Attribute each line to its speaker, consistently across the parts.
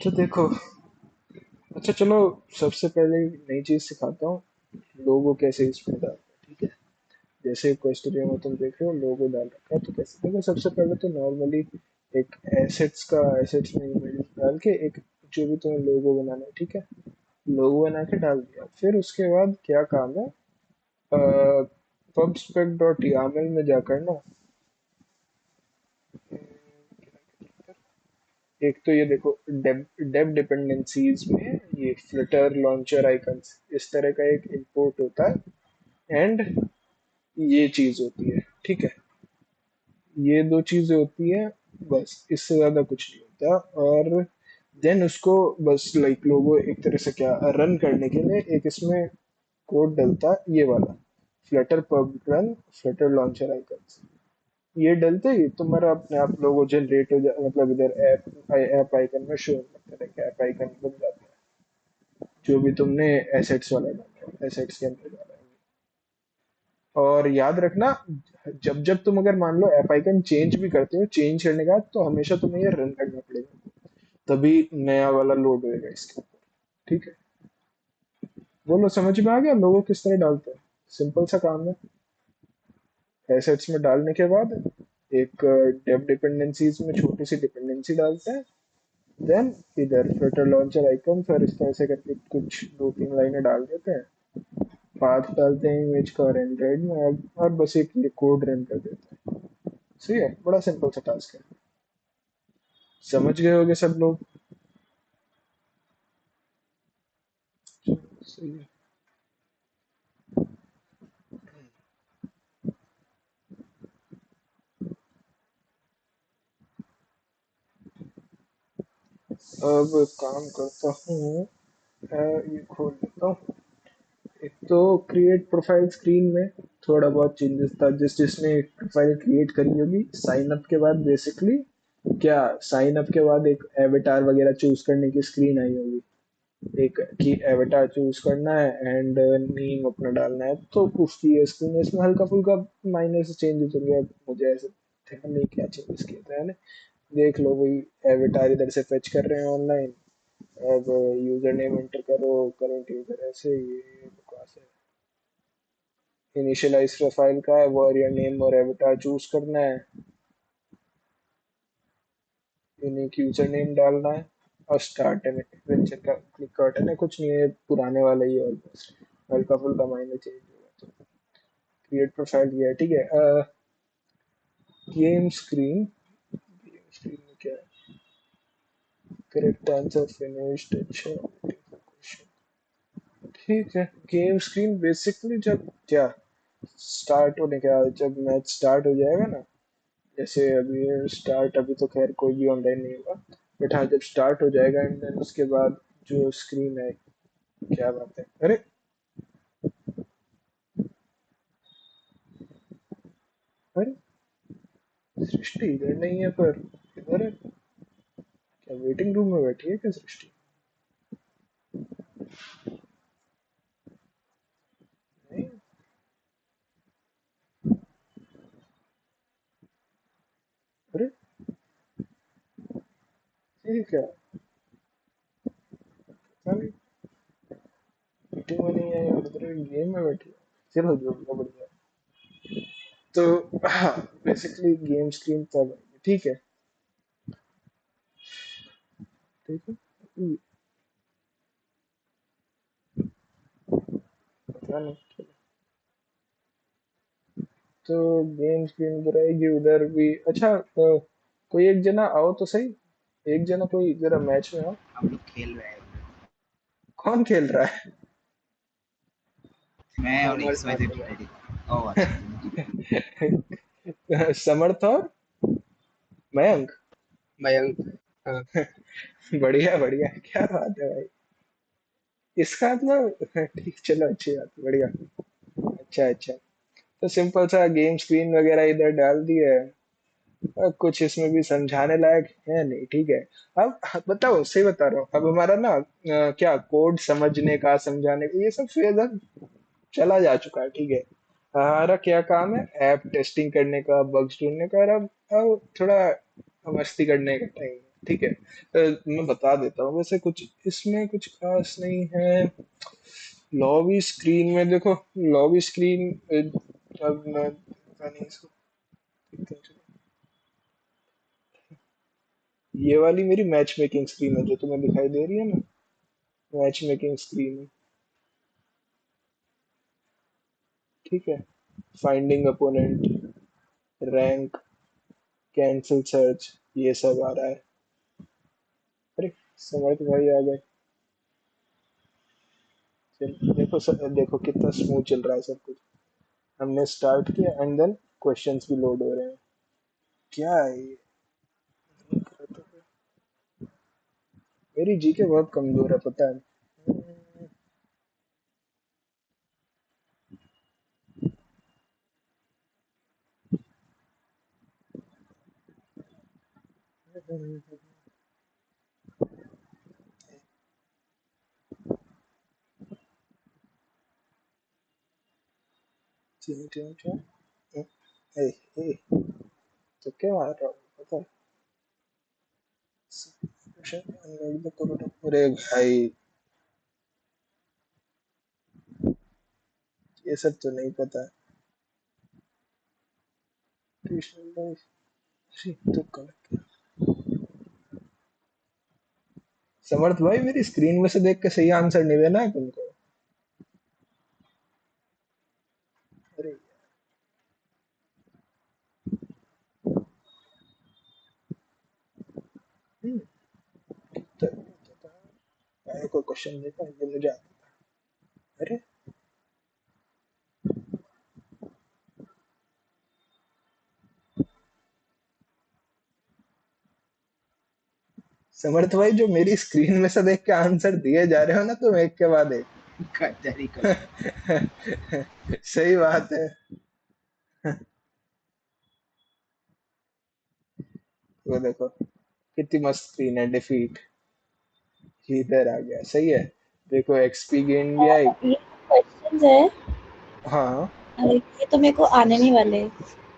Speaker 1: तो देखो, अच्छा चलो, सबसे पहले नई चीज सिखाता हूँ, लोगो कैसे इसमें डालते हैं, ठीक है। जैसे क्वेस्टोरिया में तुम देख रहे हो लोगो डाल रखा है, तो कैसे देखो, सबसे पहले तो नॉर्मली एक एसेट्स में इमेज डाल के एक जो भी तुम्हें लोगो बनाना है, ठीक है, लोगो बना के डाल दिया। फिर उसके बाद क्या काम है, pubspec डॉट यामल में जाकर ना, एक तो ये देखो, डेव डेव डिपेंडेंसीज में ये फ्लिटर लॉन्चर आइकन्स इस तरह का एक इंपोर्ट होता है, एंड ये चीज होती है, ठीक है। ये दो चीजें होती है, बस इससे ज्यादा कुछ नहीं होता। और देन उसको बस लाइक लोगो एक तरह से क्या रन करने के लिए एक इसमें कोड डलता है, ये वाला Flutter pub run Flutter launcher icons. ये डलते ही तुम्हारा अपने आप लोगो जनरेट हो जाए, मतलब इधर ऐप ऐप आइकन में शो होने लगता है, ऐप आइकन बन जाता है जो भी तुमने एसेट्स वाला डाला है, एसेट्स के अंदर डाला है। और याद रखना, जब जब तुम अगर मान लो ऐप आइकन चेंज भी करते हो, चेंज करने के बाद तो हमेशा तुम्हें ये रन करना पड़ेगा, तभी नया वाला लोड होएगा इसके ऊपर, ठीक है। बोलो, समझ में आ गया लोगो किस तरह डालते हैं? सिंपल सा काम है। एसेट्स में डालने के बाद एक डेव डिपेंडेंसीज में छोटी सी डिपेंडेंसी डालते हैं, देन इधर फ्लटर लॉन्चर आइकन, फिर इस तरह से करके कुछ दो तीन लाइनें डाल देते हैं, पाथ डालते हैं इमेज का और एंड्रॉइड में, और बस एक ये कोड रन कर देते हैं। सही है, बड़ा सिंपल सा टास्क है। समझ गए होगे सब लोग? सही है। अब काम करता हूँ, ये खोल लेता हूँ। एक तो क्रिएट प्रोफाइल स्क्रीन में थोड़ा बहुत चेंजेस था, जिसने प्रोफाइल क्रिएट करी होगी साइन अप के बाद, बेसिकली क्या, साइन अप के बाद एक एवेटार वगैरह चूज करने की स्क्रीन आई होगी, एक कि एवेटार चूज करना है एंड नेम अपना डालना है, तो उसकी ये स्क्रीन, इसमें हल्का फुल्का माइनर से चेंजेस हो गया, मुझे ऐसे ध्यान नहीं क्या चेंजेस किए थे, है ना। देख लो वही, एवेटार इधर से फेच कर रहे हैं ऑनलाइन। अब यूजर नेम एंटर करो, करंट यूजर ऐसे, ये बकवास है। इनिशियलाइज प्रोफाइल का है, वॉरियर नेम और एवेटार चूज करना है, यूनिक यूजर नेम डालना है, और स्टार्ट एडवेंचर का क्लिक का बटन है, कुछ नहीं है, पुराने वाला ही है ऑलमोस्ट, हल्का फुल्का माइनर चेंज हुआ तो। क्रिएट प्रोफाइल किया है, ठीक है। गेम स्क्रीन, गेम स्क्रीन में क्या है, करेक्ट आंसर फिनिश्ड, अच्छा ठीक है। गेम स्क्रीन बेसिकली जब क्या स्टार्ट होने का, जब मैच स्टार्ट हो जाएगा ना, जैसे अभी स्टार्ट, अभी तो खैर कोई भी ऑनलाइन नहीं होगा, बट हाँ जब स्टार्ट हो जाएगा एंड देन उसके बाद जो स्क्रीन है, क्या बात है, अरे अरे, सृष्टि इधर नहीं है, पर इधर है क्या, वेटिंग रूम में बैठी है क्या सृष्टि? नहीं, अरे ठीक है, पता नहीं, मीटिंग में नहीं है और इधर गेम में बैठी है। चलो जो भी है, बढ़िया। तो हाँ, बेसिकली गेम स्क्रीन तब आएगी, ठीक है, ठीक है। पता नहीं, तो गेम स्क्रीन पर आएगी उधर भी। अच्छा, कोई एक जना आओ तो सही, एक जना कोई जरा मैच में आओ।
Speaker 2: हम लोग खेल रहे हैं।
Speaker 1: कौन खेल रहा है?
Speaker 2: मैं और
Speaker 1: समर्थ
Speaker 2: एक्स वाई जेड
Speaker 1: आते
Speaker 2: रेडी। ओह अच्छा तुम।
Speaker 1: भाई। समर्थ और मयंक।
Speaker 3: मयंक। हाँ।
Speaker 1: बढ़िया बढ़िया, क्या बात है भाई, इसका मतलब ठीक, चलो अच्छी बात है, बढ़िया। अच्छा अच्छा, तो सिंपल सा गेम स्क्रीन वगैरह इधर डाल दिया है, कुछ इसमें भी समझाने लायक है नहीं, ठीक है। अब बताओ, सही बता रहा हूँ, अब हमारा ना क्या कोड समझने का, समझाने का, ये सब फेज अब चला जा चुका है, ठीक है। हमारा क्या काम है, ऐप टेस्टिंग करने का, बग्स ढूंढने का, और अब थोड़ा मस्ती करने का टाइम है। ठीक है। मैं बता देता हूँ, वैसे कुछ इसमें कुछ खास नहीं है। लॉबी स्क्रीन में देखो, लॉबी स्क्रीन, अब मैं पता नहीं इसको, ये वाली मेरी मैच मेकिंग स्क्रीन है जो तुम्हें दिखाई दे रही है ना, मैच मेकिंग स्क्रीन है। ठीक है, finding opponent, rank, cancel search, ये सब आ रहा है। अरे समर्थ भाई आ गए। देखो देखो कितना स्मूथ चल रहा है सब कुछ। हमने स्टार्ट किया एंड देन क्वेश्चंस भी लोड हो रहे हैं। क्या है ये? मेरी जीके बहुत कमजोर है पता है। ए, ए, तो क्या मार रहा हूँ पता है? अरे भाई, ये सब तो नहीं पता है। कृष्ण भाई, शी, तो कल समर्थ भाई मेरी स्क्रीन में से देख के सही आंसर नहीं देना है तुमको। अरे हम्म, तो, मैंने कोई क्वेश्चन देखा ये मुझे अरे समर्थ भाई, जो मेरी स्क्रीन में से देख के आंसर दिए जा रहे हो ना तुम एक के बाद एक।
Speaker 2: गद्दारी करते हो।
Speaker 1: सही बात है। वो देखो कितनी मस्त स्क्रीन है, डिफीट इधर आ गया, सही है। देखो एक्सपी गेन भी आई।
Speaker 4: ये क्वेश्चंस है,
Speaker 1: हाँ
Speaker 4: ये तो मेरे को आने नहीं वाले।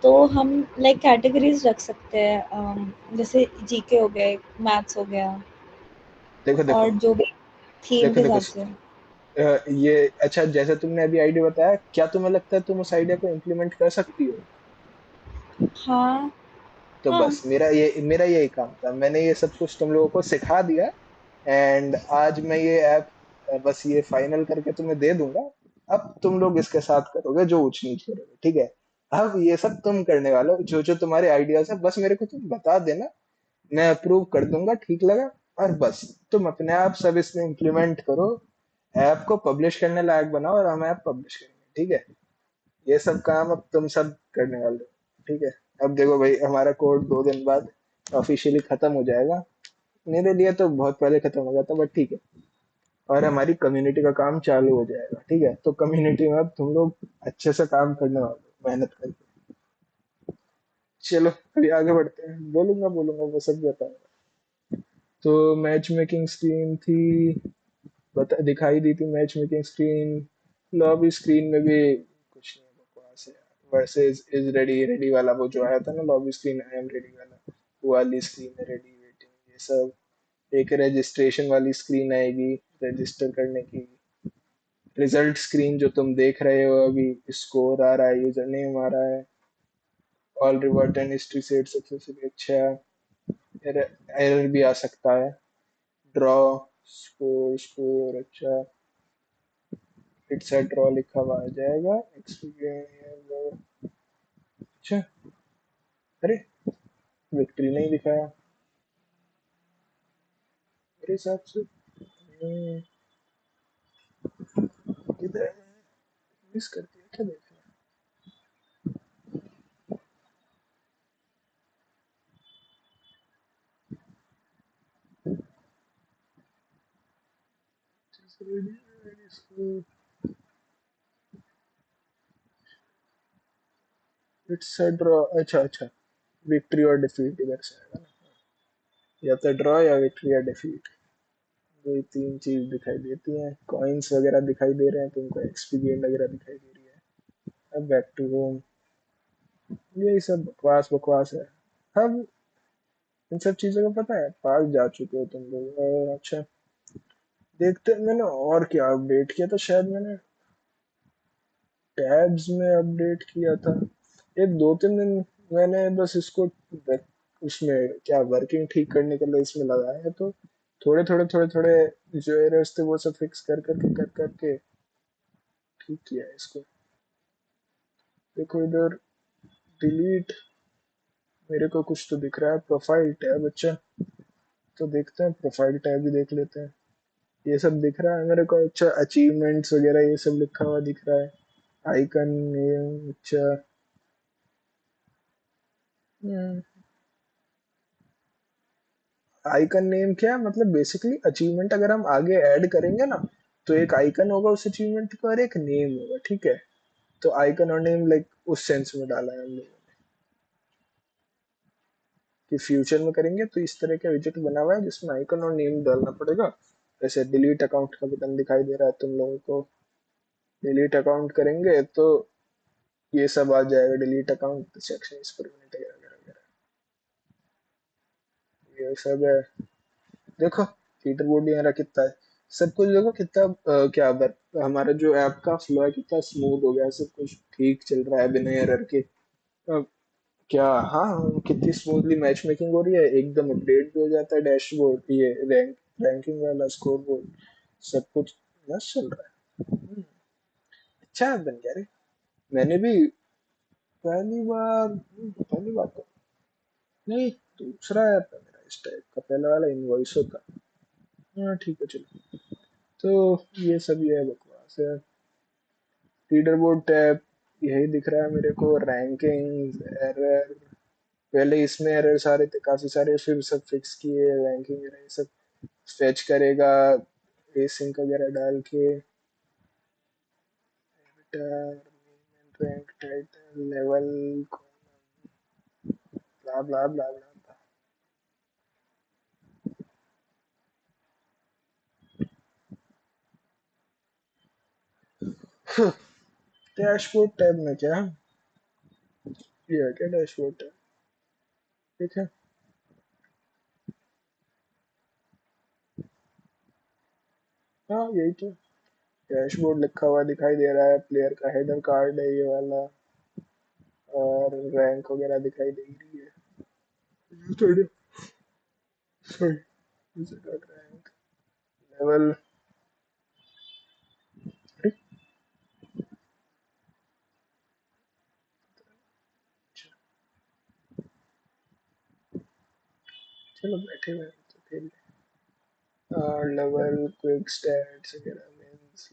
Speaker 4: तो हम लाइक कैटेगरीज रख सकते हैं, जैसे जीके हो गए, मैथ्स हो गया,
Speaker 1: देखो
Speaker 4: और
Speaker 1: देखो
Speaker 4: जो भी थीम
Speaker 1: देखो
Speaker 4: के
Speaker 1: देखो
Speaker 4: हिसाब से।
Speaker 1: ये अच्छा, जैसे तुमने अभी आइडिया बताया, क्या तुम्हें लगता है तुम उस आइडिया को इम्प्लीमेंट कर सकती हो?
Speaker 4: हाँ।
Speaker 1: तो
Speaker 4: हाँ।
Speaker 1: बस मेरा यही काम था, मैंने ये सब कुछ तुम लोगों को सिखा दिया। एंड आज मैं ये ऐप बस ये फाइनल करके तुम्हें दे दूंगा। अब तुम लोग इसके साथ करोगे जो ऊंच नीच करोगे, ठीक है। अब ये सब तुम करने वाले हो, जो जो तुम्हारे आइडियाज है बस मेरे को तुम बता देना, मैं अप्रूव कर दूंगा, ठीक लगा। और बस तुम अपने आप सब इसमें इम्प्लीमेंट करो, ऐप को पब्लिश करने लायक बनाओ और हम ऐप पब्लिश करेंगे, ठीक है। ये सब काम अब तुम सब करने वाले हो, ठीक है। अब देखो भाई, हमारा कोड 2 दिन बाद ऑफिशियली खत्म हो जाएगा। मेरे लिए तो बहुत पहले खत्म हो गया था, बट ठीक है। और हमारी कम्युनिटी का काम चालू हो जाएगा, ठीक है। तो कम्युनिटी में अब तुम लोग अच्छे से काम करने वाले हो, मेहनत करके। चलो अभी आगे बढ़ते हैं, बोलूंगा बोलूंगा वो सब बताऊंगा। तो मैच मेकिंग स्क्रीन थी, बता दिखाई दी थी match making screen. Lobby screen में भी कुछ नहीं, बकवास है। वर्सेस इज रेडी, रेडी वाला वो जो आया था ना, lobby screen I am ready वाला, वो वाली स्क्रीन है, रेडी वेटिंग ये सब। एक रजिस्ट्रेशन वाली स्क्रीन आएगी, रजिस्टर करने की। रिजल्ट स्क्रीन जो तुम देख रहे हो अभी, स्कोर आ रहा है, यूजर नेम आ रहा है, all reward and history set successfully. अच्छा, एरर भी आ सकता है। ड्रॉ, स्कोर स्कोर, अच्छा इट्स अ ड्रॉ लिखा हुआ आ जाएगा, एक्सपीरियंस। अच्छा, अरे विक्ट्री नहीं दिखाया मेरे हिसाब से। किधर मिस कर दिया क्या, देखा? इट्स अ ड्रॉ, अच्छा अच्छा, विक्ट्री और डिफीट इधर से आएगा ना, या तो ड्रॉ या विक्ट्री या डिफीट। ये तीन चीज दिखाई देती हैं, कॉइन्स वगैरह दिखाई दे रहे हैं तुमको, एक्सपी गेन वगैरह दिखाई दे रही है। अब बैक टू होम, यही सब बकवास बकवास है। अब इन सब चीजों का पता है, पास जा चुके हो तुम लोग। अच्छा, देखते हैं, मैंने और क्या अपडेट किया था, शायद मैंने टैब्स में अपडेट किया था। ये 2-3 दिन मैंने बस इसको उसमें क्या वर्किंग ठीक करने के लिए इसमें लगाया है, तो थोड़े थोड़े जो एरर्स थे वो सब फिक्स कर करके ठीक किया है इसको। देखो इधर डिलीट, मेरे को कुछ तो दिख रहा है, प्रोफाइल टैब। अच्छा, तो देखते हैं, प्रोफाइल टैब भी देख लेते हैं। ये सब दिख रहा है मेरे को। अच्छा, अचीवमेंट्स वगैरह ये सब लिखा हुआ दिख रहा है, आइकन नेम। अच्छा, आइकन नेम क्या है, मतलब बेसिकली अचीवमेंट अगर हम आगे ऐड करेंगे ना, तो एक आइकन होगा उस अचीवमेंट का और एक नेम होगा, ठीक है। तो आइकन और नेम लाइक उस सेंस में डाला है हम लोगों ने कि फ्यूचर में करेंगे तो इस तरह का विजेट बना हुआ है जिसमें आइकन और नेम डालना पड़ेगा। जैसे डिलीट अकाउंट का बटन दिखाई दे रहा है तुम लोगों को, डिलीट अकाउंट करेंगे तो ये सब आ जाएगा, डिलीट अकाउंट सेक्शन इस पर वगैरह वगैरह, ये सब है। देखो हीटर बोर्ड यहाँ कितना है, सब कुछ देखो कितना क्या हमारा जो ऐप का फ्लो है कितना स्मूथ हो गया, सब कुछ ठीक चल रहा है बिना एरर के। अ, क्या, हाँ, कितनी स्मूथली मैच मेकिंग हो रही है, एकदम अपडेट भी हो जाता है डैशबोर्ड, ये रैंकिंग वाला स्कोर बोर्ड, सब कुछ मस्त चल रहा है। अच्छा ऐप बन गया रे। मैंने भी पहली बार तो नहीं, दूसरा ऐप है मेरा इस टाइप का, पहला वाला इनवॉइसो का। हाँ ठीक है चलो। तो ये सब ये है, बकवास है। लीडर बोर्ड टैब यही दिख रहा है मेरे को, रैंकिंग एरर, पहले इसमें एरर्स आ रहे थे काफी सारे, फिर सब फिक्स किए, रैंकिंग ये सब फेच करेगा एसिंक वगैरह डाल के, रैंक टाइटल लेवल, ब्ला ब्ला ब्ला ब्ला। डैशबोर्ड टैब में क्या, ये है क्या डैशबोर्ड टैब, ठीक है। हाँ यही तो, डैशबोर्ड लिखा हुआ दिखाई दे रहा है, प्लेयर का हेडर कार्ड है ये वाला, और रैंक वगैरह दिखाई दे रही है। थोड़ी सॉरी, रैंक लेवल, चलो बैठे हुए हैं तो खेल लेवल, क्विक स्टैट्स वगैरह, mains,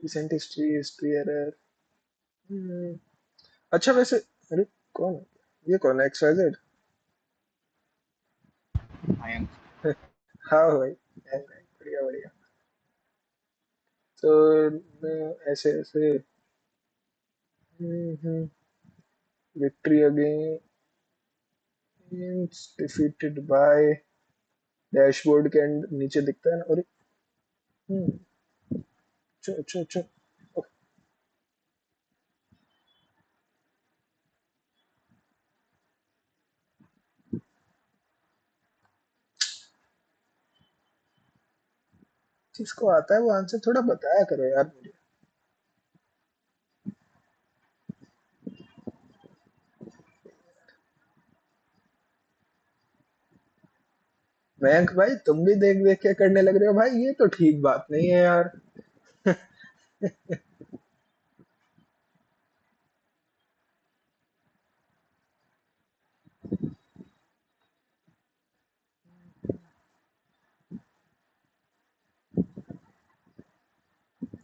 Speaker 1: recent history, history error. अच्छा वैसे, अरे कौन है, ये कौन है, एक्सवाइजेड?
Speaker 2: मयंक।
Speaker 1: हाँ भाई, बढ़िया बढ़िया। तो ऐसे ऐसे, victory against defeated by, dashboard के नीचे दिखता है ना, और चो चो चो, जिसको आता है वो आंसर थोड़ा बताया करो यार मुझे। मयंक भाई तुम भी देख देख के करने लग रहे हो भाई, ये तो ठीक बात नहीं है यार।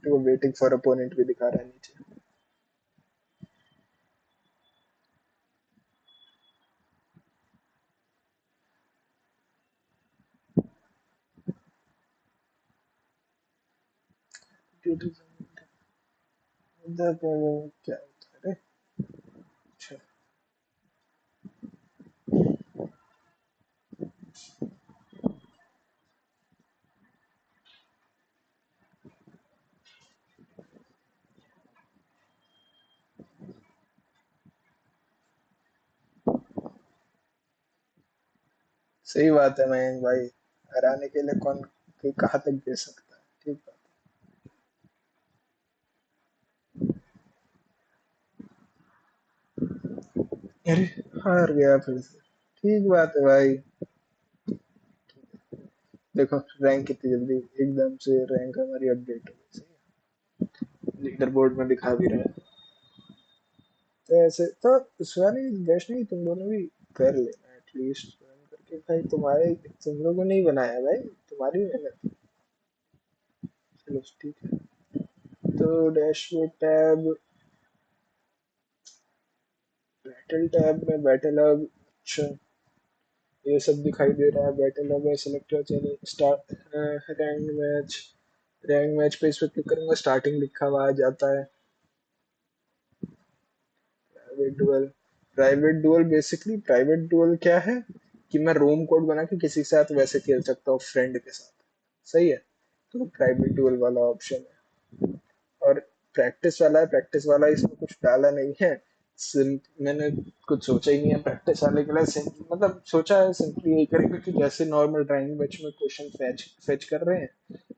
Speaker 1: वो वेटिंग फॉर अपोनेंट भी दिखा रहा है नीचे। इधर क्या होता है रे? अच्छा, सही बात है मयंक भाई, हराने के लिए कौन कोई कहाँ तक दे सकता है। ठीक बात है। अरे हार गया फिर से। ठीक बात है भाई। देखो रैंक कितनी जल्दी एकदम से रैंक हमारी अपडेट हो गई। सही है, लीडर बोर्ड में दिखा भी रहा है। तो ऐसे तो इस बार वैष्णवी तुम दोनों भी कर लेना एटलीस्ट करके भाई, तुम्हारे तुम लोगों ने ही बनाया भाई, तुम्हारी मेहनत। चलो ठीक है। तो डैशबोर्ड टैब, बैटल टैब में बैटल हब, अच्छा ये सब दिखाई दे रहा है। बैटल हब है, selector channel, start, rank match. Rank match पे इस पे क्लिक करूंगा, स्टार्टिंग लिखा हुआ आ जाता है। Private dual, private dual basically private dual क्या है कि मैं रूम कोड बना के किसी के साथ वैसे खेल सकता हूँ फ्रेंड के साथ। सही है, तो प्राइवेट डुअल वाला ऑप्शन है। और प्रैक्टिस वाला है, प्रैक्टिस वाला इसमें कुछ डाला नहीं है। मैंने कुछ सोचा ही नहीं है प्रैक्टिस वाले के लिए। मतलब सोचा है सिंपली यही करेंगे कि जैसे नॉर्मल ड्राइंग बैच में क्वेश्चन फेच फेच कर रहे हैं,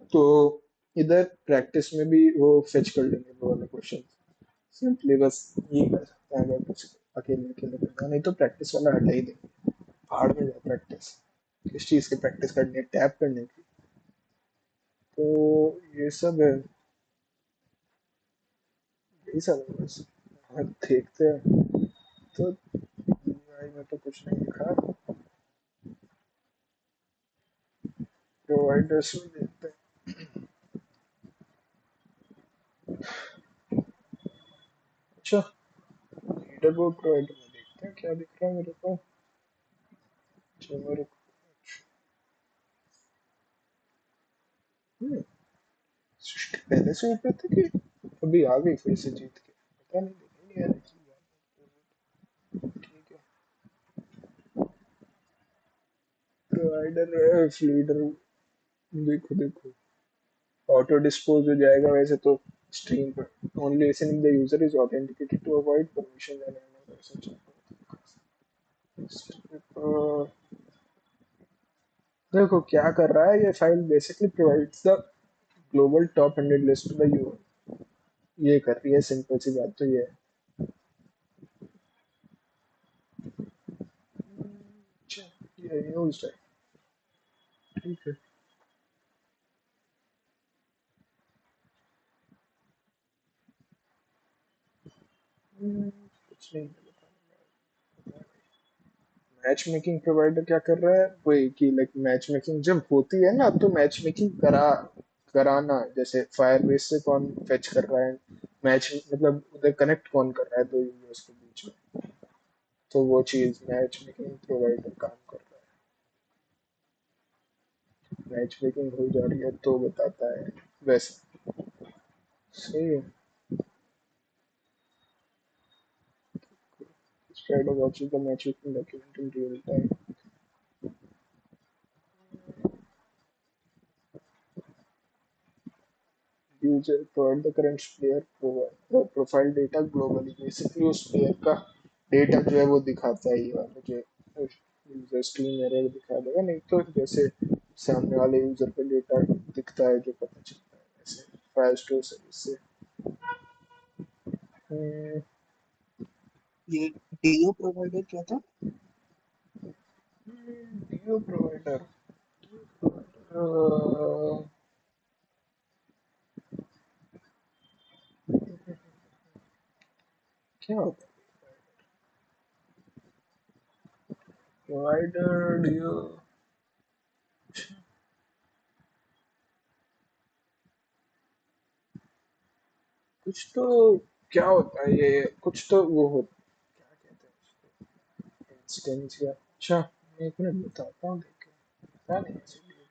Speaker 1: तो इधर प्रैक्टिस में भी वो फेच कर लेंगे वो वाले क्वेश्चन। सिंपली बस ये कर सकते हैं, अगर कुछ अकेले अकेले करना, नहीं तो प्रैक्टिस वाला हटा ही देंगे। पहाड़ में जाए प्रैक्टिस, किस चीज़ की प्रैक्टिस करनी है, टैप करने की। तो ये सब है, यही सब है बस। अब देखते हैं। तो यूआई में तो कुछ नहीं लिखा, प्रोवाइडर्स में देखते हैं। अच्छा, लीडर बोर्ड प्रोवाइडर में देखते हैं क्या दिख रहा है मेरे को। अच्छा मेरे को सृष्टि पहले से ऊपर थी कि अभी आ गई फिर से जीत के, पता नहीं, देखा नहीं यार ठीक है। प्रोवाइडर लीडर, देखो देखो ऑटो डिस्पोज हो जाएगा वैसे तो स्ट्रीम पर। Only listening the user is authenticated to avoid permission and देखो क्या कर रहा है ये file, basically provides the global top 100 list to the user. ये कर रही है, सिंपल सी बात तो ये है। अच्छा, ये यूज है, ठीक है। कुछ नहीं, मैच मेकिंग प्रोवाइडर क्या कर रहा है वही कि लाइक मैच मेकिंग जब होती है ना, तो मैच मेकिंग कराना, जैसे फायरबेस से कौन फेच कर रहा है मैच, मतलब उधर कनेक्ट कौन कर रहा है दो यूजर्स के बीच में, तो वो चीज मैच मेकिंग प्रोवाइडर काम कर रहा है। मैच मेकिंग हो जा रही है तो बताता है वैसे। सही है। Spread of watching the match making document in real time. User provide the current player profile data globally. Basically उस player का डेटा जो है वो दिखाता है, ये वाला जो यूजर स्क्रीन एरर दिखा देगा, नहीं तो जैसे सामने वाले यूजर का डेटा दिखता है जो पता चलता है वैसे फाइल स्टोर सर्विस से।
Speaker 3: ये डीओ प्रोवाइडर क्या था?
Speaker 1: डीओ प्रोवाइडर क्या होता है प्रोवाइडर डीओ? कुछ तो क्या होता है ये, कुछ तो वो हो, क्या कहते हैं इंस्टेंस या, अच्छा एक मिनट बताता हूँ देख के। पता नहीं ऐसे क्या होता है।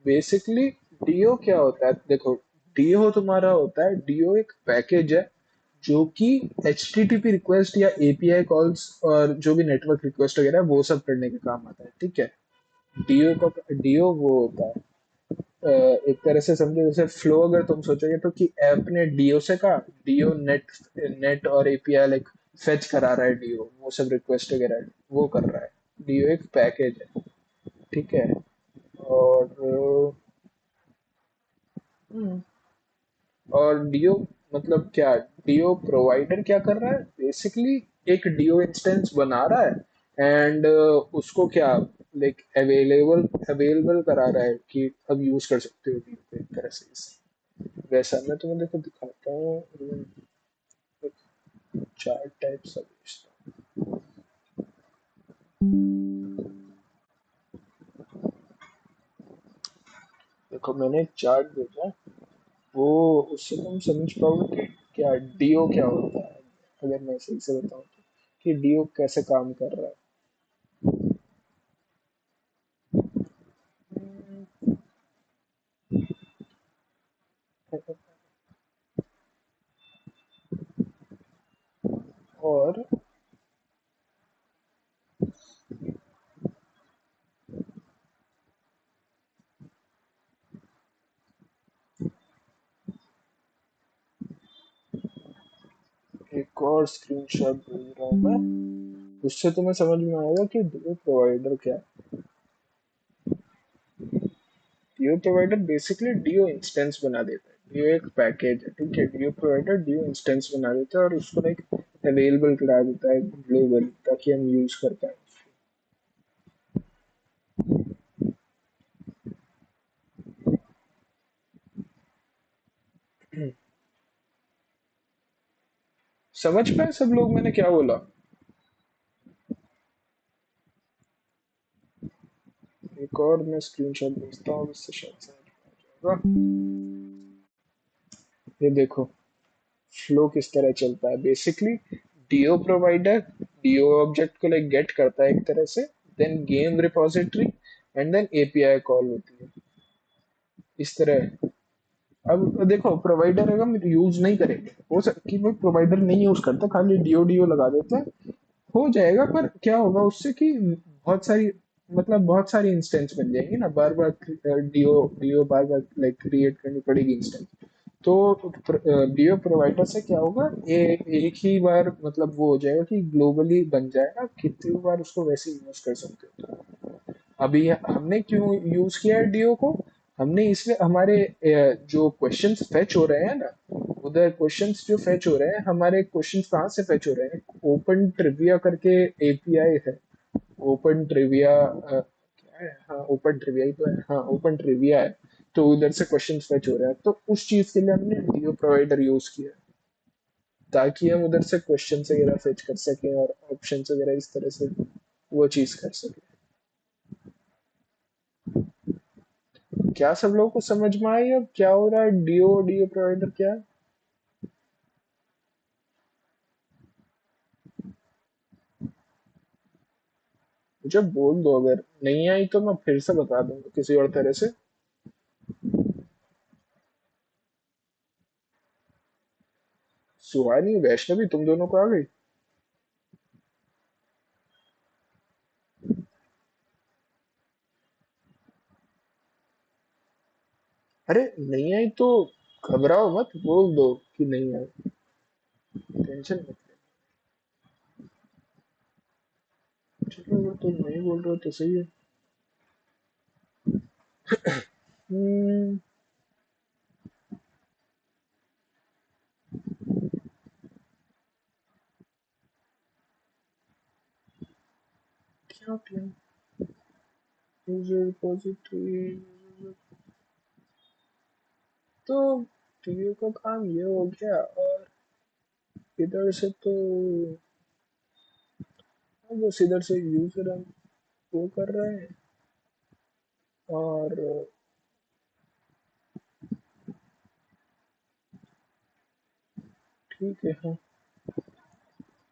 Speaker 1: बेसिकली डीओ क्या होता है देखो, डीओ तुम्हारा होता है, डीओ एक पैकेज है जो कि HTTP रिक्वेस्ट या API कॉल्स और जो भी नेटवर्क रिक्वेस्ट वगैरह है, वो सब करने के काम आता है, ठीक है। डीओ वो होता है एक तरह से समझो जैसे फ्लो, अगर तुम सोचोगे तो कि ऐप ने डीओ से कहा, डीओ नेट नेट और एपीआई लाइक फेच करा रहा है, डीओ वो सब रिक्वेस्ट वगैरह वो कर रहा है। डीओ एक पैकेज है, ठीक है। और हम्म, और डीओ मतलब क्या, डीओ प्रोवाइडर क्या कर रहा है बेसिकली, एक डीओ इंस्टेंस बना रहा है एंड उसको क्या लाइक अवेलेबल करा रहा है कि अब यूज कर सकते हो डीओ को एक तरह से इसे। वैसा मैं तुम्हें देखो दिखाता हूँ, चार टाइप्स का भेजता हूँ। देखो मैंने एक चार्ट भेजा, वो उससे तुम समझ पाओगे कि क्या डीओ क्या होता है, अगर मैं सही से बताऊँ तो, कि डीओ कैसे काम कर रहा है। और एक और स्क्रीनशॉट भेज रहा हूँ मैं, उससे तुम्हें समझ में आएगा कि डीओ प्रोवाइडर क्या है। DO provider basically DO instance बना देता है, डीओ एक पैकेज है, ठीक है। डीओ प्रोवाइडर डीओ इंस्टेंस बना देता है और उसको लाइक अवेलेबल करा देता है ग्लोबल, ताकि हम यूज कर पाए। समझ पाए सब लोग मैंने क्या बोला? एक और मैं स्क्रीनशॉट भेजता हूँ, इससे शायद समझ में आ जाएगा। ये देखो फ्लो किस तरह चलता है basically. DO provider DO object को लाइक गेट करता है एक तरह से, then game repository and then API call होती है इस तरह। अब देखो प्रोवाइडर अगर हम यूज नहीं करेंगे, हो सकता कि वो प्रोवाइडर नहीं यूज करता, खाली डीओ डीओ लगा देता है, हो जाएगा। पर क्या होगा उससे कि बहुत सारी मतलब बहुत सारी इंस्टेंस बन जाएंगी ना, बार बार डीओ डीओ बार बार लाइक क्रिएट करनी पड़ेगी इंस्टेंस। तो डीओ प्रोवाइडर से क्या होगा, ये एक ही बार मतलब वो हो जाएगा कि ग्लोबली बन जाएगा, कितनी बार उसको वैसे यूज कर सकते हो। अभी हमने क्यों यूज किया है डीओ को, हमने इसलिए हमारे जो क्वेश्चंस फेच हो रहे हैं ना, उधर क्वेश्चंस जो फेच हो रहे हैं, हमारे क्वेश्चंस कहाँ से फेच हो रहे हैं, ओपन ट्रिविया करके एपीआई है। ओपन ट्रिविया क्या है, हाँ ओपन ट्रिविया ही तो है, हाँ ओपन ट्रिविया है। तो उधर से क्वेश्चंस फेच हो रहे हैं, तो उस चीज के लिए हमने डीओ प्रोवाइडर यूज किया है, ताकि हम उधर से क्वेश्चन वगैरह फेच कर सकें और ऑप्शन वगैरह इस तरह से वो चीज कर सकें। क्या सब लोगों को समझ में आई अब क्या हो रहा है, डीओ डीओ प्रोवाइडर क्या है? मुझे बोल दो, अगर नहीं आई तो मैं फिर से बता दूंगा किसी और तरह से। सुहानी वैष्णवी तुम दोनों को आ गई? अरे नहीं आई तो घबराओ मत, बोल दो कि नहीं आई, टेंशन मत लो। चलो अगर तुम नहीं बोल रहे हो तो सही है। हम्म, क्या क्या यूजर रिपोजिटरी, तो टीओ का काम ये हो गया। और इधर से तो बस इधर से यूजर हम वो कर रहे हैं। और ठीक है हाँ,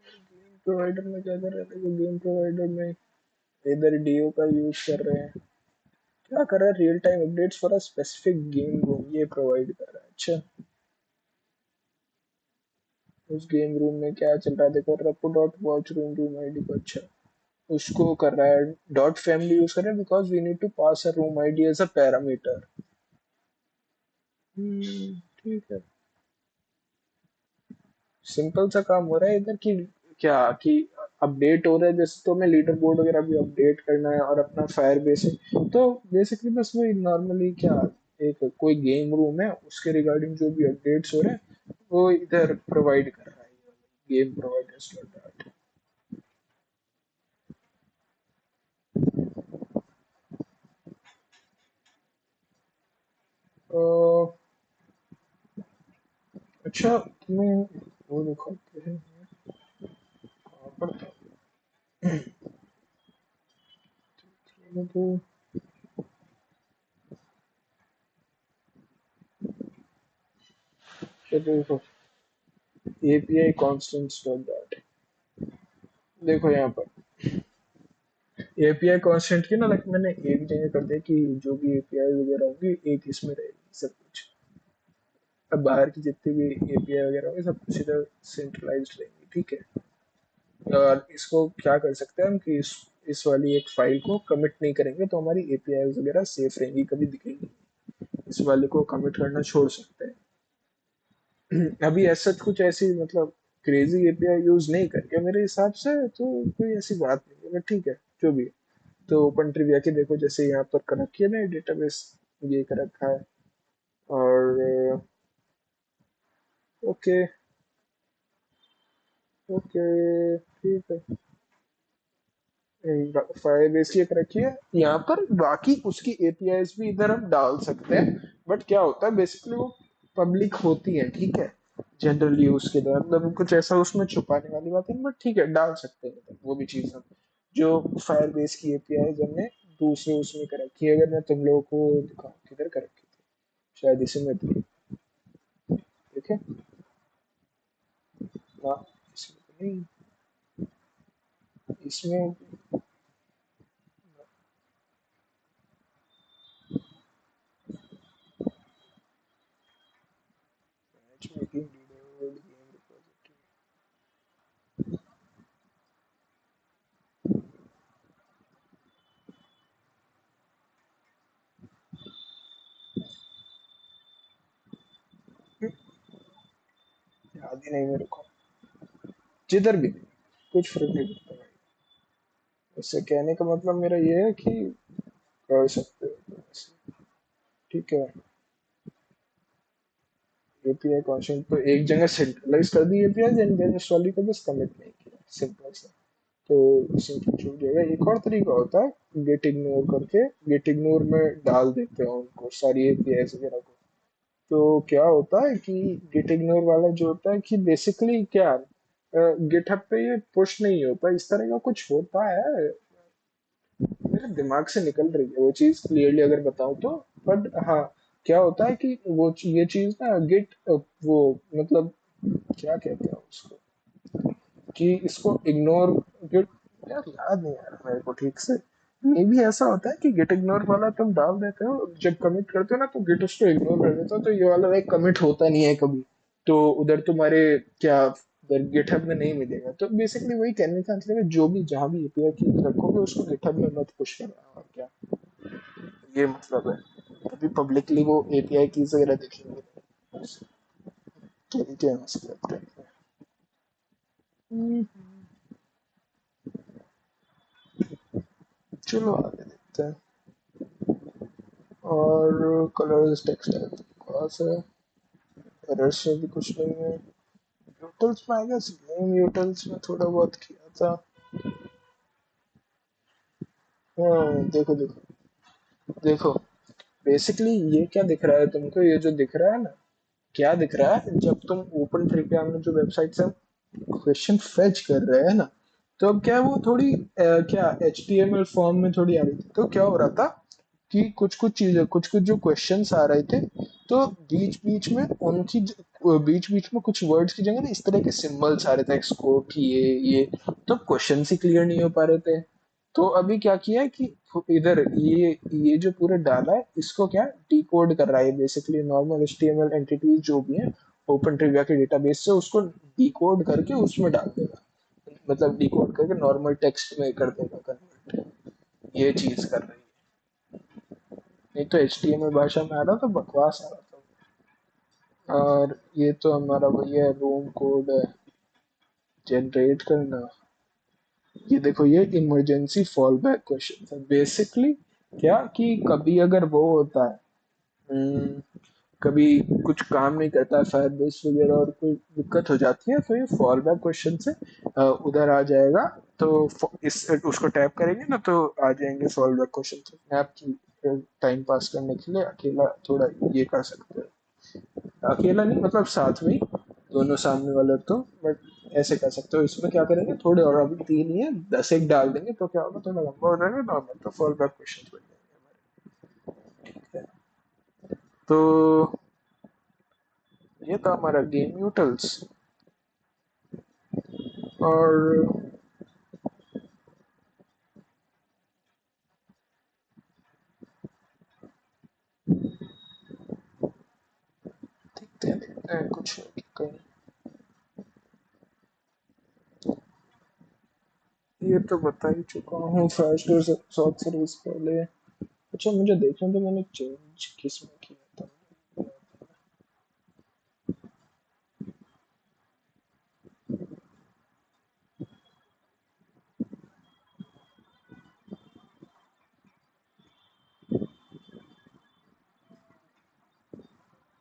Speaker 1: गेम प्रोवाइडर में क्या कर रहे थे, तो गेम प्रोवाइडर में इधर डीओ का यूज कर रहे हैं। क्या कर रहा है, real time updates for a specific game room ये प्रोवाइड कर रहा है, अच्छा। उस गेम रूम में क्या चल रहा है देखो, repo dot watch room room ID को, अच्छा उसको कर रहा है, डॉट फैमिली यूज कर रहा है because we need to pass a room ID as a parameter. ठीक है, सिंपल सा काम हो रहा है इधर की, क्या कि अपडेट हो रहा है, जैसे तो मैं लीडर बोर्ड वगैरह भी अपडेट करना है और अपना फायर बेस है, तो बेसिकली बस वही नॉर्मली क्या, एक कोई गेम रूम है उसके रिगार्डिंग जो भी अपडेट्स हो रहे हैं वो इधर प्रोवाइड कर रहा है, गेम प्रोवाइडर्स डॉट डॉट। अच्छा तुम्हें वो दिखाते हैं कहाँ पर था, तो देखो एपीआई कॉन्स्टेंट्स डॉट डॉट, देखो यहाँ पर एपीआई कांस्टेंट की ना, लाइक मैंने एक जगह कर दिया कि जो भी एपीआई वगैरह होगी एक इसमें रहेगी सब कुछ, अब बाहर की जितनी भी एपीआई वगैरह होगी सब कुछ इधर सेंट्रलाइज्ड रहेंगी, ठीक है। और इसको क्या कर सकते हैं हम कि इस वाली एक फाइल को कमिट नहीं करेंगे तो हमारी एपीआई वगैरह सेफ रहेंगी, कभी दिखेंगी, इस वाले को कमिट करना छोड़ सकते हैं। अभी ऐसा कुछ ऐसी मतलब क्रेजी एपीआई यूज नहीं करके मेरे हिसाब से, तो कोई ऐसी बात नहीं है, बट ठीक है जो भी है। तो ओपन ट्रिविया की देखो, जैसे यहाँ पर कर रखी है ना डेटाबेस, ये कर रखा है, और ओके ओके ठीक है, फायर बेस की कर रखी है यहाँ पर, बाकी उसकी एपीआईज भी इधर हम डाल सकते हैं, बट क्या होता है बेसिकली वो पब्लिक होती है, ठीक है, जनरल यूज के द्वारा, मतलब कुछ ऐसा उसमें छुपाने वाली बात है, बट ठीक है डाल सकते हैं इधर, वो भी चीज हम जो फायर बेस की एपीआईज हमने दूसरे उसमें कर रखी है, अगर मैं तुम लोगों को दिखाऊं किधर कर रखी थी, शायद इसी में थी, ठीक है ना, इसमें तो नहीं, इसमें match making leader game repository, याद ही नहीं मेरे को, जिधर भी कुछ फर्क नहीं पड़ता भाई, उससे कहने का मतलब मेरा ये है कि कर सकते हो ऐसे, ठीक है। एपीआई कॉन्सेंट तो एक जगह सेंट्रलाइज कर दी एपीआई, देन इस वाली को बस कमिट नहीं किया, सिंपल सा। तो उसी की छूट जाएगा। एक और तरीका होता है गेट इग्नोर करके, गेट इग्नोर में डाल देते हैं उनको सारी एपीआई वगैरह को, तो क्या होता है कि गेट इग्नोर वाला जो होता है कि बेसिकली क्या, गिटहब पे ये पुश नहीं होता, इस तरह का कुछ होता है, मेरे दिमाग से निकल रही है वो चीज क्लियरली अगर बताऊं तो, बट हाँ क्या होता है कि ये चीज ना गिट वो मतलब क्या कहते हैं उसको, कि इसको इग्नोर गिट, यार याद नहीं आ रहा मेरे को ठीक से, मे भी ऐसा होता है कि गेट इग्नोर वाला तुम डाल देते हो, जब कमिट करते हो ना तो गेट उसको इग्नोर कर देता हो, तो ये वाला एक कमिट होता नहीं है कभी, तो उधर तुम्हारे क्या उधर गिटहब में नहीं मिलेगा, तो बेसिकली वही कहने का मतलब है, जो भी जहां भी एपीआई की रखोगे उसको गिटहब में मत पुश करना, और क्या ये मतलब है, अभी पब्लिकली वो एपीआई कीज वगैरह देखेंगे, ठीक है मसला। चलो आगे देखते हैं, और कलर्स टेक्स्ट टाइप पास है, एरर्स में भी कुछ नहीं है, यूटल्स में आई गेस गेम यूटल्स में थोड़ा बहुत किया था। हाँ देखो देखो देखो, बेसिकली ये क्या दिख रहा है तुमको, ये जो दिख रहा है ना, क्या दिख रहा है, जब तुम ओपन ट्रिविया में जो वेबसाइट से क्वेश्चन फेच कर रहे हैं ना, तो अब क्या है वो थोड़ी क्या एचटीएमएल फॉर्म में थोड़ी आ रही थी, तो क्या हो रहा था कि कुछ कुछ चीजें, कुछ कुछ जो क्वेश्चंस आ रहे थे, तो बीच बीच में उनकी बीच बीच में कुछ वर्ड्स की जगह ना इस तरह के सिंबल्स आ रहे थे, एक्सकोट ये, तो क्वेश्चन ही क्लियर नहीं हो पा रहे थे, तो अभी क्या किया है कि इधर ये जो पूरा डाला है इसको क्या डिकोड कर रहा है, बेसिकली नॉर्मल एचटीएमएल एंटिटीज जो भी है ओपन ट्रिविया के डेटाबेस से उसको डिकोड करके उसमें डाल देगा, मतलब डिकोड करके नॉर्मल टेक्स्ट में कर देगा कन्वर्ट। ये चीज कर रही है, नहीं तो HTML भाषा में आ रहा तो बकवास आ रहा था। और ये तो हमारा भैया रोम कोड जनरेट करना। ये देखो, ये इमरजेंसी फॉल बैक क्वेश्चन है बेसिकली। क्या कि कभी अगर वो होता है, कभी कुछ काम नहीं करता है फायरबेस वगैरह और कोई दिक्कत हो जाती है, तो ये फॉल बैक क्वेश्चन से उधर आ जाएगा। तो इस उसको टैप करेंगे ना तो आ जाएंगे फॉल बैक क्वेश्चन। तो मैं आपकी टाइम पास करने के लिए अकेला थोड़ा ये कर सकते हैं, अकेला नहीं मतलब साथ में ही, दोनों सामने वाले तो, बट ऐसे कर सकते हो। इसमें क्या करेंगे, थोड़े और, अभी 3 ही है, 10 एक डाल देंगे तो क्या होगा, थोड़ा लंबा हो जाएगा, नॉर्मल तो फॉल बैक क्वेश्चन बन जाएंगे हमारे। ठीक है, तो ये था हमारा गेम यूटल्स। और देखते हैं कुछ कहीं। ये तो बता ही चुका हूँ, फास्ट और शॉर्ट सर्विस पहले। अच्छा मुझे देखना तो मैंने चेंज किस में किया था।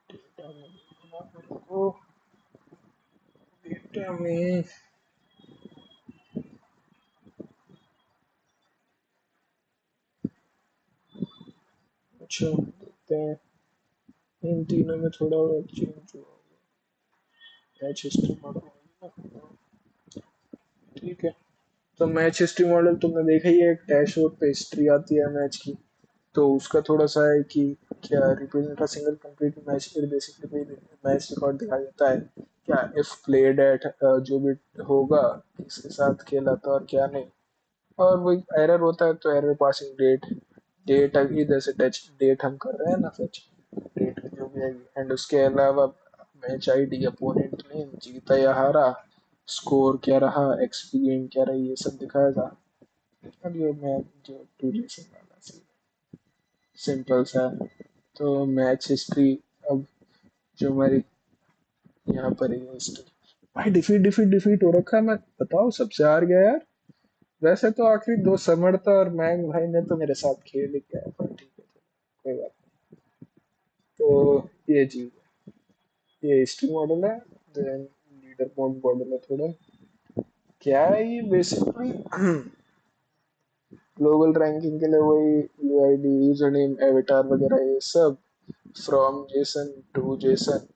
Speaker 1: डेटा में देखना मेरे को, डेटा में। अच्छा देखते हैं, इन तीनों में थोड़ा और चेंज हुआ होगा। मैच हिस्ट्री मॉडल, ठीक है। तो मैच हिस्ट्री मॉडल तुमने देखा ही है, एक डैशबोर्ड पे हिस्ट्री आती है मैच की। तो उसका थोड़ा सा है कि क्या represent a single complete match, फिर बेसिकली मैच रिकॉर्ड दिखाया जाता है। क्या इफ प्लेड एट, जो भी होगा किसके साथ खेला था और क्या नहीं। और वही एरर होता है तो एरर पासिंग डेट, डेट इधर से टच डेट हम कर रहे हैं ना फेच, डेट जो भी आएगी। एंड उसके अलावा मैच आईडी, अपोनेंट नेम, जीता या हारा, स्कोर क्या रहा, एक्सपी गेम क्या रही, ये सब दिखाएगा। और ये मैच जो ड्यूरेशन वाला सिंपल सा। तो मैच हिस्ट्री, अब जो हमारी यहाँ पर है हिस्ट्री, भाई डिफीट डिफीट डिफीट हो रखा है, मैं बताओ सबसे हार गया यार। वैसे तो आखिरी 2 समर्थ और मैंग भाई ने तो मेरे साथ खेल ही किया है, पर ठीक है कोई बात नहीं। तो ये चीज है, ये हिस्ट्री मॉडल है। देन लीडर बोर्ड मॉडल है थोड़ा। क्या है ये बेसिकली, ग्लोबल रैंकिंग के लिए वही यूआईडी, यूजर नेम, एवेटार वगैरह ये सब, फ्रॉम जेसन टू जेसन,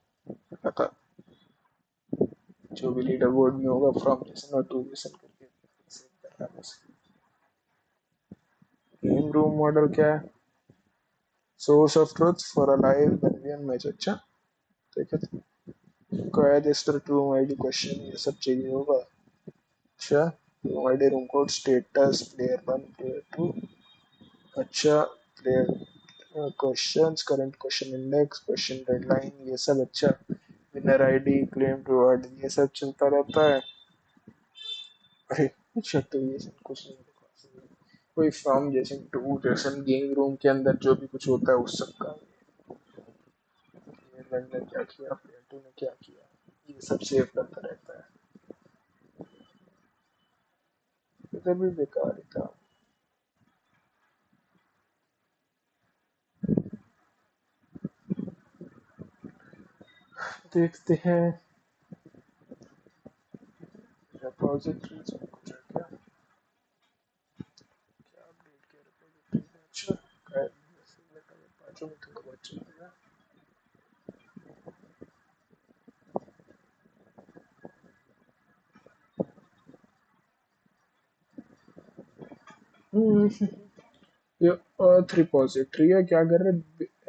Speaker 1: पता जो भी लीडर बोर्ड में होगा फ्रॉम जेसन और टू जेसन करके सेव कर रहा है बस। गेम रूम मॉडल क्या है, source of truth for a live million match. अच्छा ठीक है, क्वेश्चन टू आईडी क्वेश्चन ये सब चाहिए होगा। अच्छा, room ID, room code, status, player 1 player 2। अच्छा, player questions, current question index, question deadline ये सब। अच्छा, विनर आईडी, क्लेम रिवॉर्ड ये सब चलता रहता है। अरे अच्छा, तो ये सब कुछ नहीं होगा। कोई फ्रॉम जैसे टू जैसे गेम रूम के अंदर जो भी कुछ होता है उस सब का, प्लेयर वन ने क्या किया, प्लेयर टू ने क्या किया, ये सब सेव करता रहता है। इधर भी बेकार ही था। देखते हैं रिपोजिटरीज में कुछ है क्या, क्या अपडेट किया रिपोजिटरीज में। अच्छा, पांचों में थोड़ा बहुत चल रहा है। ये अर्थ रिपोजिटरी है, क्या कर रहे,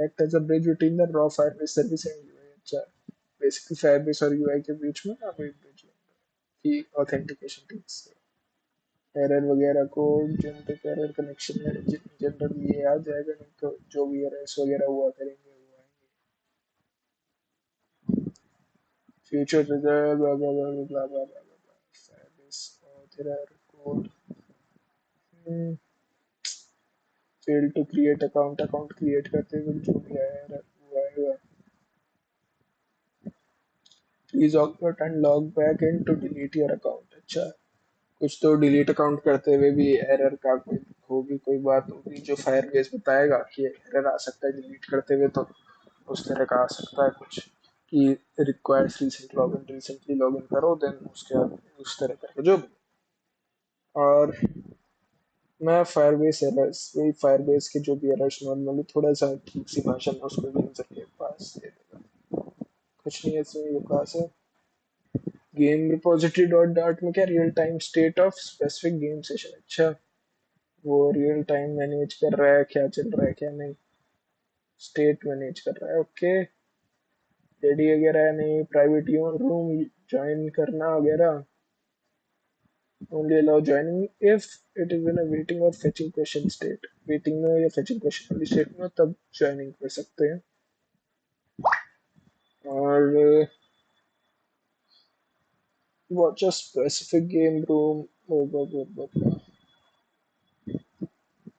Speaker 1: act as a bridge between the raw Firebase service and UI. अच्छा, बेसिकली फायरबेस और यूआई के बीच में ना कोई ब्रिज की ऑथेंटिकेशन टिप्स, एरर वगैरह को जनरेट, एरर कनेक्शन में जनरल ये आ जाएगा, नहीं तो जो भी एरर्स वगैरह हुआ करेंगे वो आएंगे। future result, blah blah blah blah blah blah blah blah. Firebase auth error code. Hmm. Failed to create account create करते हुए जो भी error हुआ है please opt and log back in to delete your account. अच्छा, कुछ तो delete account करते हुए भी एरर का कोई होगी, कोई बात होगी जो फायरबेस बताएगा कि एरर आ सकता है डिलीट करते हुए, तो उस तरह का आ सकता है कुछ कि requires recent login, recently login करो देन उसके बाद उस तरह का जो भी। और मैं फायरबेस एरर्स, वही फायरबेस के जो भी एरर्स नॉर्मली थोड़ा सा ठीक सी भाषा में उसको यूजर के पास दे देगा, कुछ नहीं है इसमें विकास है। गेम रिपोजिटरी डॉट डार्ट में क्या real time state of specific game session, अच्छा वो रियल टाइम मैनेज कर रहा है क्या चल रहा है क्या नहीं, स्टेट मैनेज कर रहा है। ओके, रेडी वगैरह है नहीं, प्राइवेट रूम ज्वाइन करना वगैरह, only allow joining if it is in a waiting or fetching question state, waiting में या fetching question वाली state में तब ज्वाइनिंग कर सकते हैं। और watch a specific game room,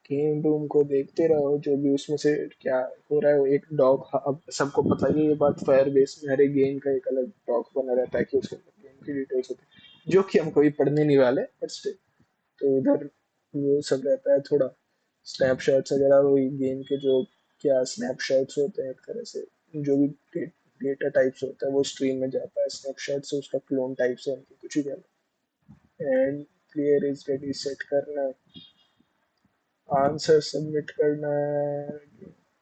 Speaker 1: game room को देखते रहो, जो भी उसमें से क्या हो रहा है। वो एक डॉग, अब सबको पता ही है ये बात, फायर बेस में हर एक गेम का एक अलग डॉग बना रहता है कि उसके अंदर गेम की डिटेल्स होती है, जो कि हम कभी पढ़ने नहीं वाले, बट स्टिल तो उधर वो सब रहता है थोड़ा, स्नैपशॉट्स वगैरह, वही गेम के जो क्या स्नैपशॉट्स होते हैं एक तरह से, जो भी डेटा टाइप्स होता है वो स्ट्रीम में जाता है, स्नैपशॉट से उसका क्लोन टाइप से उनकी कुछ ही and player is ready set करना, आंसर सबमिट करना है।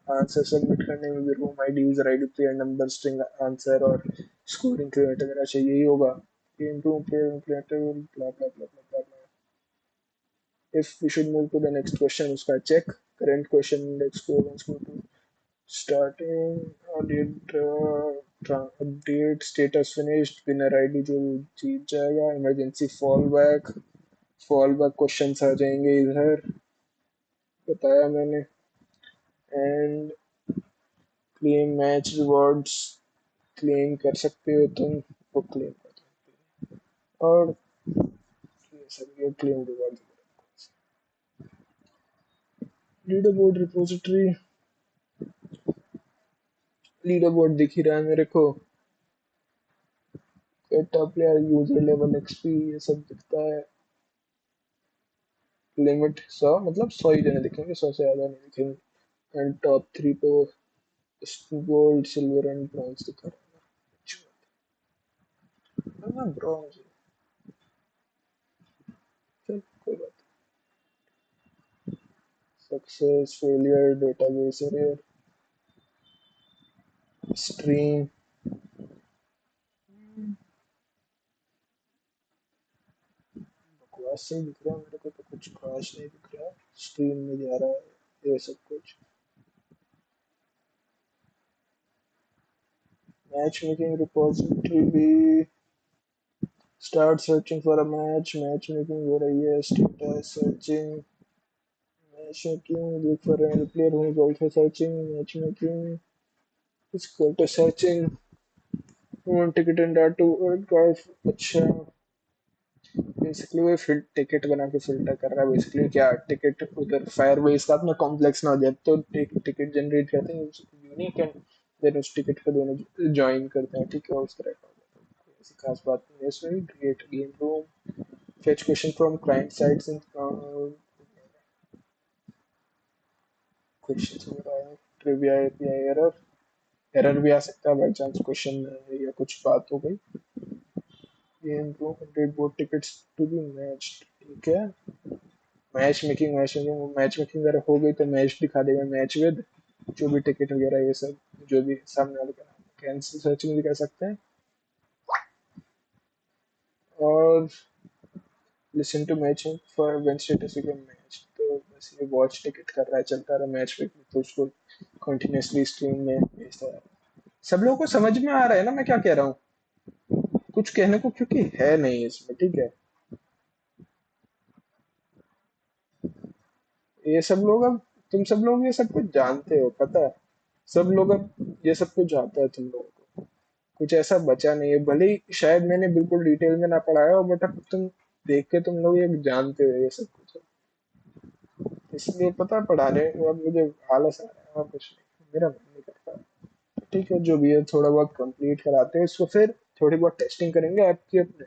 Speaker 1: आंसर सबमिट करने में भी room ID, user ID, player number, string answer और स्कोरिंग क्रिएट वगैरह चाहिए ही होगा। Game room player player blah blah blah blah blah. If we should move to the next question, उसका चेक करंट क्वेश्चन इंडेक्स को let's go to starting audit update status finished, winner ID जो जीत जाएगा, emergency fall back questions आ जाएंगे इधर, बताया मैंने। And claim match rewards, claim कर सकते हो तुम, वो क्लेम कर सकते हो। और ये सब ये claim reward, leader board repository, leader board दिख ही रहा है मेरे को, top player, user level, XP, ये सब दिखता है। लिमिट 100, मतलब 100 ही जने दिखेंगे, 100 से ज़्यादा नहीं दिखेंगे। एंड टॉप 3 पे गोल्ड सिल्वर एंड ब्रॉन्ज दिखा रहा है, ब्रॉन्ज, चल कोई बात। Success failure database error stream, बकवास से ही दिख रहा है मेरे को, तो कुछ खास नहीं दिख रहा है, स्ट्रीम में जा रहा है ये सब कुछ। मैच मेकिंग रिपोजिटरी भी, start searching for a match, match making हो रही है, status searching, match making, look for any player who is also searching, match making is equal to searching, one ticket and data to guys. अच्छा, basically वो ticket बना के filter कर रहा है, बेसिकली क्या टिकट उधर फायरबेस का अपना कॉम्प्लेक्स ना हो जाए तो टिकट जनरेट करते हैं यूनिक, एंड देन उस टिकट को दोनों ज्वाइन करते हैं, ठीक है उस तरह का। ऐसी खास बात नहीं है इसमें। Create game room, fetch question from client sides in questions वगैरह है, ट्रिविया एपीआई एरर, एरर भी आ सकता है बाई चांस क्वेश्चन में या कुछ बात हो गई। Game room update board tickets to be matched, ठीक है। मैच मेकिंग अगर हो गई तो मैच दिखा देगा, मैच विद जो भी टिकट वगैरह ये सब जो भी सामने वाले का। कैंसिल सर्चिंग भी कर सकते हैं। और listen to matching for when status you can match, तो बस ये वॉच टिकट कर रहा है, चलता रहा मैच में, तो उसको कंटिन्यूअसली स्ट्रीम में भेजता है। सब लोगों को समझ में आ रहा है ना मैं क्या कह रहा हूँ, कुछ कहने को क्योंकि है नहीं इसमें, ठीक है। ये सब लोग अब, तुम सब लोग ये सब कुछ जानते हो, पता है, सब लोग अब ये सब कुछ आता है तुम लोगों को, कुछ ऐसा बचा नहीं है, भले ही शायद मैंने बिल्कुल डिटेल में ना पढ़ाया हो, बट अब तुम देख के तुम लोग ये जानते हो ये सब कुछ, इसलिए पता पढ़ाने में अब मुझे आलस आ रहा है और कुछ नहीं, मेरा मन नहीं करता। ठीक है, जो भी है थोड़ा बहुत कंप्लीट कराते हैं इसको, फिर थोड़ी बहुत टेस्टिंग करेंगे ऐप की अपने।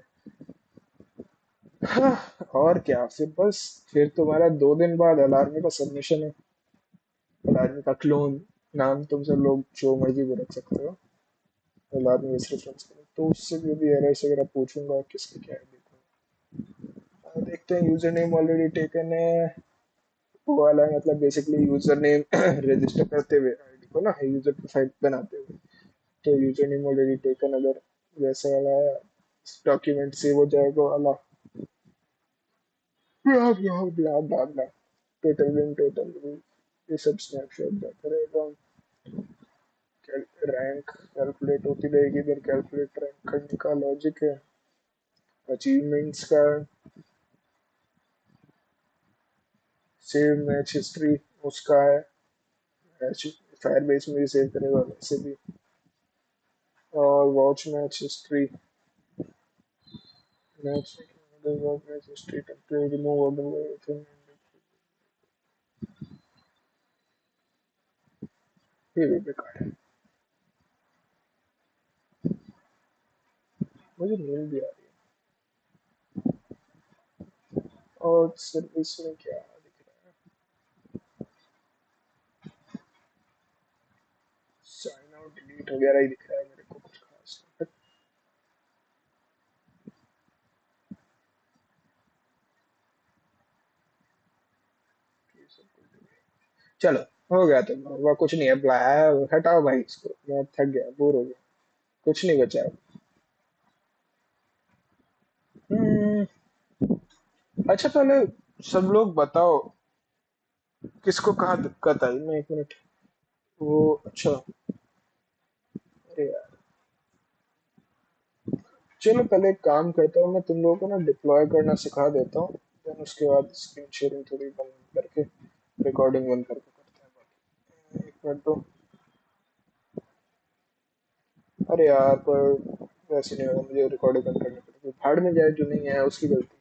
Speaker 1: हाँ, और क्या, फिर बस फिर तुम्हारा 2 दिन बाद अलार्मी का सबमिशन है, अलार्मी का क्लोन, नाम तुम सब लोग जो मर्जी वो रख सकते हो, अलार्मी इस रेफरेंस करो, तो उससे भी एरर्स वगैरह पूछूंगा किसका क्या है देखो। देखते हैं, यूजर नेम ऑलरेडी टेकन है, वो वाला है, मतलब बेसिकली यूजर नेम रजिस्टर करते हुए आईडी को ना, यूजर प्रोफाइल बनाते हुए, तो यूजर नेम ऑलरेडी टेकन, अगर वैसे वाला डॉक्यूमेंट सेव हो जाएगा वाला, ब्ला ब्ला ब्ला ब्ला ब्ला, टोटल विन टोटल विन, ये सब स्नैपशॉट जाता रहेगा। रैंक कैलकुलेट होती रहेगी, इधर कैलकुलेट रैंक करने का लॉजिक है। अचीवमेंट्स का सेव मैच हिस्ट्री उसका है, फायर बेस में भी सेव करेगा वैसे भी, और watch match history, match watch match history template remove order everything, ये भी बेकार है। मुझे नींद भी आ रही है। और सर्विस में क्या दिख रहा है, साइन आउट डिलीट वगैरह ही दिख रहा है मेरे को, कुछ खास नहीं। ये सब कुछ- चलो, हो गया, तुम हुआ कुछ नहीं है, हटाओ भाई इसको, मैं थक गया, बोर हो गया, कुछ नहीं बचा अब। हम्म, अच्छा पहले सब लोग बताओ किसको कहाँ दिक्कत आई, मैं 1 मिनट, वो अच्छा, अरे यार, चलो पहले एक काम करता हूँ, मैं तुम लोगों को ना डिप्लॉय करना सिखा देता हूँ, देन उसके बाद स्क्रीन शेयरिंग थोड़ी बंद करके रिकॉर्डिंग बंद करके करते हैं बाकी। 1 मिनट तो, अरे यार पर वैसे नहीं होगा, मुझे रिकॉर्डिंग बंद करनी पड़ेगी, भाड़ में जाए, जो नहीं है उसकी गलती।